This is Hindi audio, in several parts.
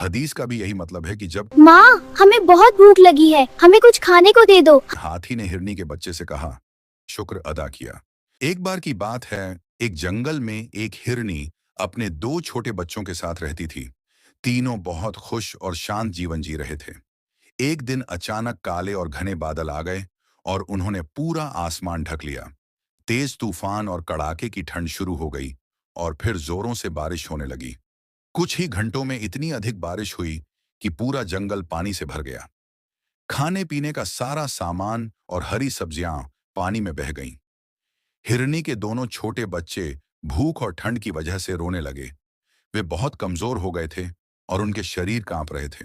हदीस का भी यही मतलब है कि जब माँ, हमें बहुत भूख लगी है, हमें कुछ खाने को दे दो। हाथी ने हिरनी के बच्चे से कहा, शुक्र अदा किया। एक बार की बात है, एक जंगल में एक हिरनी अपने दो छोटे बच्चों के साथ रहती थी। तीनों बहुत खुश और शांत जीवन जी रहे थे। एक दिन अचानक काले और घने बादल आ गए और उन्होंने पूरा आसमान ढक लिया। तेज तूफान और कड़ाके की ठंड शुरू हो गई और फिर जोरों से बारिश होने लगी। कुछ ही घंटों में इतनी अधिक बारिश हुई कि पूरा जंगल पानी से भर गया। खाने पीने का सारा सामान और हरी सब्जियां पानी में बह गईं। हिरनी के दोनों छोटे बच्चे भूख और ठंड की वजह से रोने लगे। वे बहुत कमजोर हो गए थे और उनके शरीर कांप रहे थे।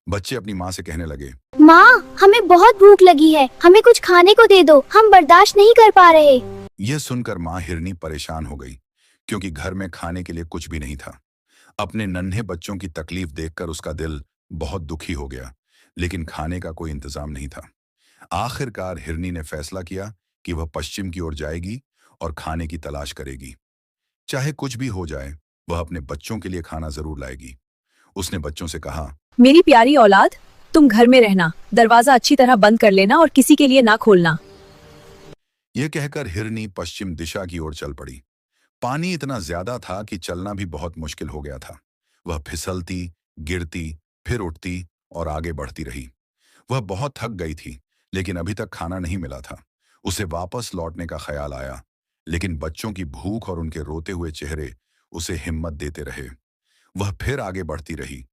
बच्चे अपनी माँ से कहने लगे, माँ, हमें बहुत भूख लगी है, हमें कुछ खाने को दे दो, हम बर्दाश्त नहीं कर पा रहे। यह सुनकर माँ हिरनी परेशान हो गई, क्योंकि घर में खाने के लिए कुछ भी नहीं था। अपने नन्हे बच्चों की तकलीफ देखकर उसका दिल बहुत दुखी हो गया, लेकिन खाने का कोई इंतजाम नहीं था। आखिरकार हिरनी ने फैसला किया कि वह पश्चिम की ओर जाएगी और खाने की तलाश करेगी। चाहे कुछ भी हो जाए, वह अपने बच्चों के लिए खाना जरूर लाएगी। उसने बच्चों से कहा, मेरी प्यारी औलाद, तुम घर में रहना, दरवाजा अच्छी तरह बंद कर लेना और किसी के लिए ना खोलना। यह कहकर हिरनी पश्चिम दिशा की ओर चल पड़ी। पानी इतना ज्यादा था कि चलना भी बहुत मुश्किल हो गया था। वह फिसलती, गिरती, फिर उठती और आगे बढ़ती रही। वह बहुत थक गई थी, लेकिन अभी तक खाना नहीं मिला था। उसे वापस लौटने का ख्याल आया, लेकिन बच्चों की भूख और उनके रोते हुए चेहरे उसे हिम्मत देते रहे। वह फिर आगे बढ़ती रही।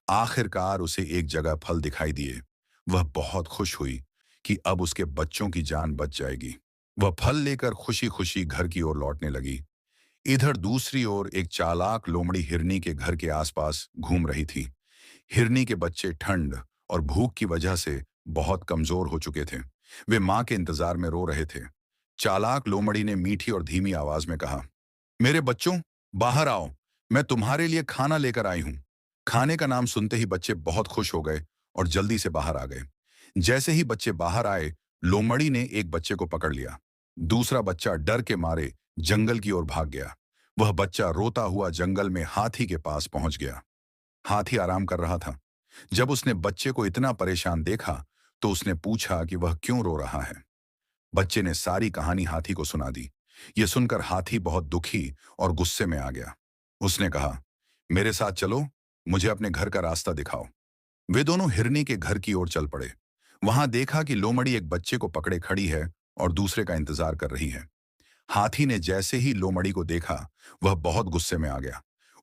आखिरकार उसे एक जगह फल दिखाई दिए। वह बहुत खुश हुई कि अब उसके बच्चों की जान बच जाएगी। वह फल लेकर खुशी खुशी घर की ओर लौटने लगी। इधर दूसरी ओर एक चालाक लोमड़ी हिरनी के घर के आसपास घूम रही थी। हिरनी के बच्चे ठंड और भूख की वजह से बहुत कमजोर हो चुके थे। वे मां के इंतजार में रो रहे थे। चालाक लोमड़ी ने मीठी और धीमी आवाज में कहा, मेरे बच्चों, बाहर आओ, मैं तुम्हारे लिए खाना लेकर आई हूं। खाने का नाम सुनते ही बच्चे बहुत खुश हो गए और जल्दी से बाहर आ गए। जैसे ही बच्चे बाहर आए, लोमड़ी ने एक बच्चे को पकड़ लिया। दूसरा बच्चा डर के मारे जंगल की ओर भाग गया। वह बच्चा रोता हुआ जंगल में हाथी के पास पहुंच गया। हाथी आराम कर रहा था। जब उसने बच्चे को इतना परेशान देखा, तो उसने पूछा कि वह क्यों रो रहा है। बच्चे ने सारी कहानी हाथी को सुना दी। यह सुनकर हाथी बहुत दुखी और गुस्से में आ गया। उसने कहा, मेरे साथ चलो, मुझे अपने घर का रास्ता दिखाओ। वे दोनों हिरनी के घर की ओर चल पड़े। वहां देखा कि लोमड़ी एक बच्चे को पकड़े खड़ी है और दूसरे का इंतजार कर रही है। हाथी ने जैसे ही लोमड़ी को देखा, वह बहुत गुस्से में आ गया।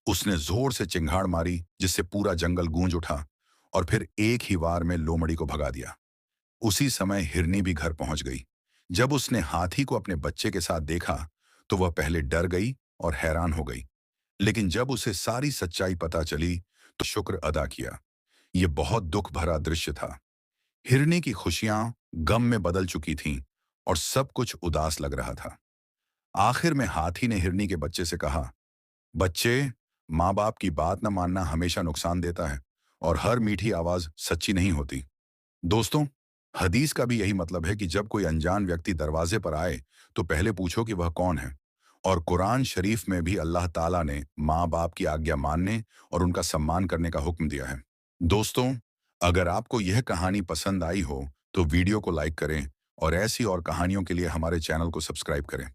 उसने जोर से चिंगाड़ मारी, जिससे पूरा जंगल गूंज उठा और फिर एक ही वार में लोमड़ी को भगा दिया। उसी समय हिरनी भी घर पहुंच गई। जब उसने हाथी को अपने बच्चे के साथ देखा, तो वह पहले डर गई और हैरान हो गई, लेकिन जब उसे सारी सच्चाई पता चली, तो शुक्र अदा किया। यह बहुत दुख भरा दृश्य था। हिरनी की खुशियां गम में बदल चुकी थीं और सब कुछ उदास लग रहा था। आखिर में हाथी ने हिरनी के बच्चे से कहा, बच्चे, माँ बाप की बात न मानना हमेशा नुकसान देता है और हर मीठी आवाज सच्ची नहीं होती। दोस्तों, हदीस का भी यही मतलब है कि जब कोई अनजान व्यक्ति दरवाजे पर आए, तो पहले पूछो कि वह कौन है। और कुरान शरीफ में भी अल्लाह ताला ने माँ बाप की आज्ञा मानने और उनका सम्मान करने का हुक्म दिया है। दोस्तों, अगर आपको यह कहानी पसंद आई हो, तो वीडियो को लाइक करें और ऐसी और कहानियों के लिए हमारे चैनल को सब्सक्राइब करें।